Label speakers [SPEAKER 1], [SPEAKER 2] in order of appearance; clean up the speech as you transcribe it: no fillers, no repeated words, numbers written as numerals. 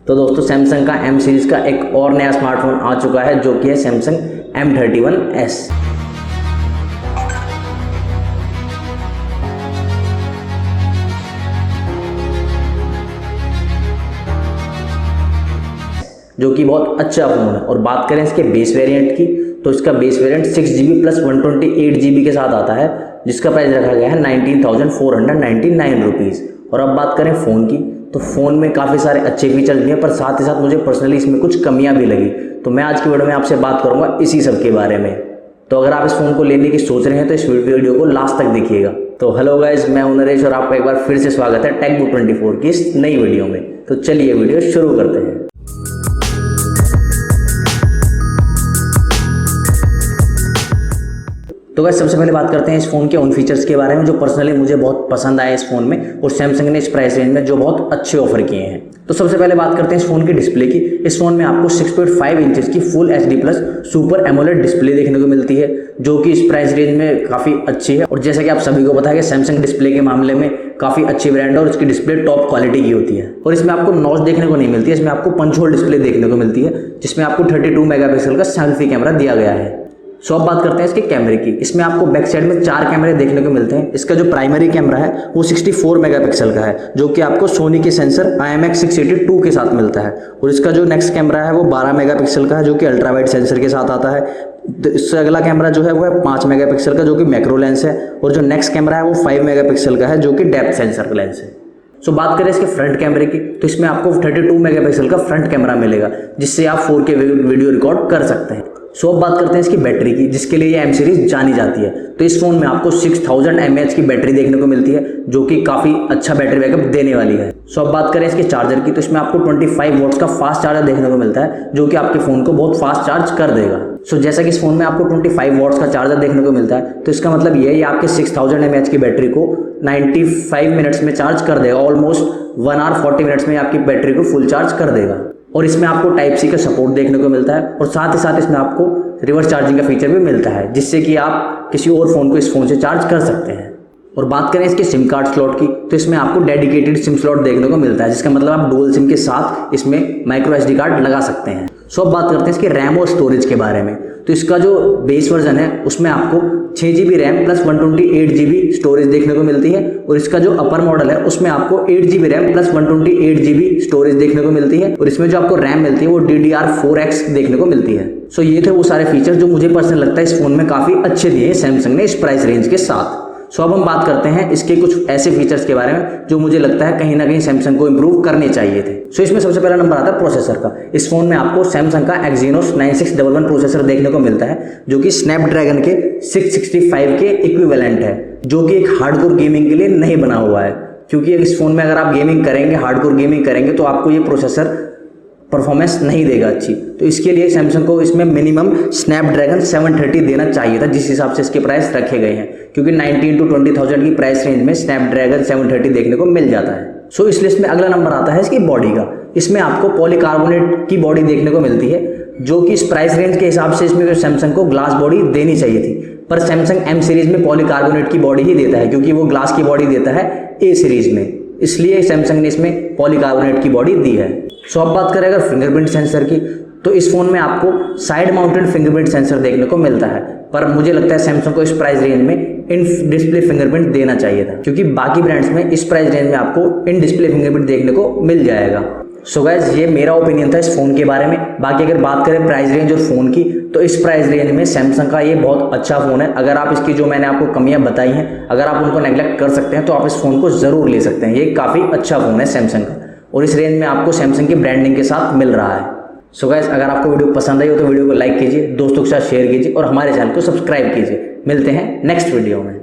[SPEAKER 1] तो दोस्तों सैमसंग का M सीरीज़ का एक और नया स्मार्टफोन आ चुका है जो कि है सैमसंग M31S। जो कि बहुत अच्छा फ़ोन है। और बात करें इसके बेस वेरिएंट की तो इसका base variant 6GB plus 128GB के साथ आता है, जिसका प्राइस रखा गया है 19,499 रुपीज़। और अब बात करें फ़ोन की तो फ़ोन में काफ़ी सारे अच्छे फीचर्स भी हैं, पर साथ ही साथ मुझे पर्सनली इसमें कुछ कमियां भी लगी। तो मैं आज की वीडियो में आपसे बात करूंगा इसी सब के बारे में। तो अगर आप इस फ़ोन को लेने की सोच रहे हैं तो इस वीडियो को लास्ट तक देखिएगा। तो हेलो गाइज, मैं हूं नरेश और आपका एक बार फिर से स्वागत है टेकबोर्ड 24 की इस नई वीडियो में। तो चलिए वीडियो शुरू करते हैं। तो गाइस सबसे पहले बात करते हैं इस फ़ोन के उन फीचर्स के बारे में जो पर्सनली मुझे बहुत पसंद आए इस फ़ोन में और सैमसंग ने इस प्राइस रेंज में जो बहुत अच्छे ऑफर किए हैं। तो सबसे पहले बात करते हैं इस फ़ोन की डिस्प्ले की। इस फ़ोन में आपको 6.5 इंचेस की full HD plus super AMOLED display देखने को मिलती है, जो कि इस प्राइस रेंज में काफ़ी अच्छी है। और जैसा कि आप सभी को पता है कि सैमसंग डिस्प्ले के मामले में काफ़ी अच्छी ब्रांड है और उसकी डिस्प्ले टॉप क्वालिटी की होती है। और इसमें आपको नॉच देखने को नहीं मिलती है, इसमें आपको पंच होल डिस्प्ले देखने को मिलती है, जिसमें आपको 32 मेगापिक्सल का सेल्फी कैमरा दिया गया है। सो अब बात करते हैं इसके कैमरे की। इसमें आपको बैक साइड में 4 कैमरे देखने को मिलते हैं। इसका जो प्राइमरी कैमरा है वो 64 मेगापिक्सल का है, जो कि आपको सोनी के सेंसर IMX682 के साथ मिलता है। और इसका जो नेक्स्ट कैमरा है वो 12 मेगापिक्सल का है, जो कि अल्ट्रा वाइड सेंसर के साथ आता है। इससे अगला कैमरा जो है वो है 5 मेगापिक्सल का, जो कि मैक्रो लेंस है। और जो नेक्स्ट कैमरा है वो 5 मेगापिक्सल का है, जो कि डेप्थ सेंसर का लेंस है। सो बात करें इसके फ्रंट कैमरे की तो इसमें आपको 32 मेगापिक्सल का फ्रंट कैमरा मिलेगा, जिससे आप 4K वीडियो रिकॉर्ड कर सकते हैं। सो अब बात करते हैं इसकी बैटरी की, जिसके लिए ये M सीरीज जानी जाती है। तो इस फोन में आपको 6000 mAh की बैटरी देखने को मिलती है, जो कि काफ़ी अच्छा बैटरी बैकअप देने वाली है। सो अब बात करें इसके चार्जर की तो इसमें आपको 25 वॉट्स का फास्ट चार्जर देखने को मिलता है, जो कि आपके फ़ोन को बहुत फास्ट चार्ज कर देगा। सो जैसा कि इस फोन में आपको 25 वॉट्स का चार्जर देखने को मिलता है, तो इसका मतलब ये है आपके 6000 mAh की बैटरी को 95 मिनट्स में चार्ज कर देगा। ऑलमोस्ट 1 आवर 40 मिनट्स में आपकी बैटरी को फुल चार्ज कर देगा। और इसमें आपको टाइप C का सपोर्ट देखने को मिलता है और साथ ही साथ इसमें आपको रिवर्स चार्जिंग का फीचर भी मिलता है, जिससे कि आप किसी और फ़ोन को इस फ़ोन से चार्ज कर सकते हैं। और बात करें इसके सिम कार्ड स्लॉट की तो इसमें आपको डेडिकेटेड सिम स्लॉट देखने को मिलता है, जिसका मतलब आप डुअल सिम के साथ इसमें माइक्रो SD कार्ड लगा सकते हैं। सो अब बात करते हैं इसके रैम और स्टोरेज के बारे में। तो इसका जो बेस वर्जन है उसमें आपको 6GB RAM plus 128GB storage देखने को मिलती है। और इसका जो अपर मॉडल है उसमें आपको 8GB RAM plus 128GB storage देखने को मिलती है। और इसमें जो आपको रैम मिलती है वो DDR4X देखने को मिलती है। सो ये थे वो सारे फीचर जो मुझे पर्सनल लगता है इस फोन में काफ़ी अच्छे दिए हैं सैमसंग ने इस प्राइस रेंज के साथ। सो अब हम बात करते हैं इसके कुछ ऐसे फीचर्स के बारे में जो मुझे लगता है कहीं ना कहीं सैमसंग को इंप्रूव करने चाहिए थे। सो इसमें सबसे पहला नंबर आता है प्रोसेसर का। इस फोन में आपको सैमसंग का Exynos 9611 प्रोसेसर देखने को मिलता है, जो कि स्नैपड्रैगन के 665 के इक्विवेलेंट है, जो कि एक हार्डकोर गेमिंग के लिए नहीं बना हुआ है। क्योंकि इस फोन में अगर आप गेमिंग करेंगे, हार्डकोर गेमिंग करेंगे, तो आपको ये प्रोसेसर परफॉर्मेंस नहीं देगा अच्छी। तो इसके लिए सैमसंग को इसमें मिनिमम स्नैपड्रैगन 730 देना चाहिए था, जिस हिसाब से इसके प्राइस रखे गए हैं। क्योंकि 19 to 20,000 की प्राइस रेंज में स्नैपड्रैगन 730 देखने को मिल जाता है। सो इस लिस्ट में अगला नंबर आता है इसकी बॉडी का। इसमें आपको पॉलीकार्बोनेट की बॉडी देखने को मिलती है, जो कि इस प्राइस रेंज के हिसाब से इसमें सैमसंग को ग्लास बॉडी देनी चाहिए थी। पर सैमसंग M सीरीज में पॉलीकार्बोनेट की बॉडी ही देता है, क्योंकि वो ग्लास की बॉडी देता है A सीरीज में, इसलिए सैमसंग ने इसमें पॉलीकार्बोनेट की बॉडी दी है। सो अब बात करें अगर फिंगरप्रिंट सेंसर की तो इस फोन में आपको साइड माउंटेड फिंगरप्रिंट सेंसर देखने को मिलता है, पर मुझे लगता है सैमसंग को इस प्राइस रेंज में इन डिस्प्ले फिंगरप्रिंट देना चाहिए था, क्योंकि बाकी ब्रांड्स में इस प्राइस रेंज में आपको इन डिस्प्ले फिंगरप्रिंट देखने को मिल जाएगा। सो गाइस ये मेरा ओपिनियन था इस फोन के बारे में। बाकी अगर बात करें प्राइस रेंज और फोन की तो इस प्राइस रेंज में सैमसंग का ये बहुत अच्छा फोन है। अगर आप इसकी जो मैंने आपको कमियां बताई हैं, अगर आप उनको नेग्लेक्ट कर सकते हैं तो आप इस फोन को जरूर ले सकते हैं। ये काफ़ी अच्छा फोन है सैमसंग का और इस रेंज में आपको सैमसंग की ब्रांडिंग के साथ मिल रहा है। सो गाइस अगर आपको वीडियो पसंद आई हो तो वीडियो को लाइक कीजिए, दोस्तों के साथ शेयर कीजिए और हमारे चैनल को सब्सक्राइब कीजिए। मिलते हैं नेक्स्ट वीडियो में।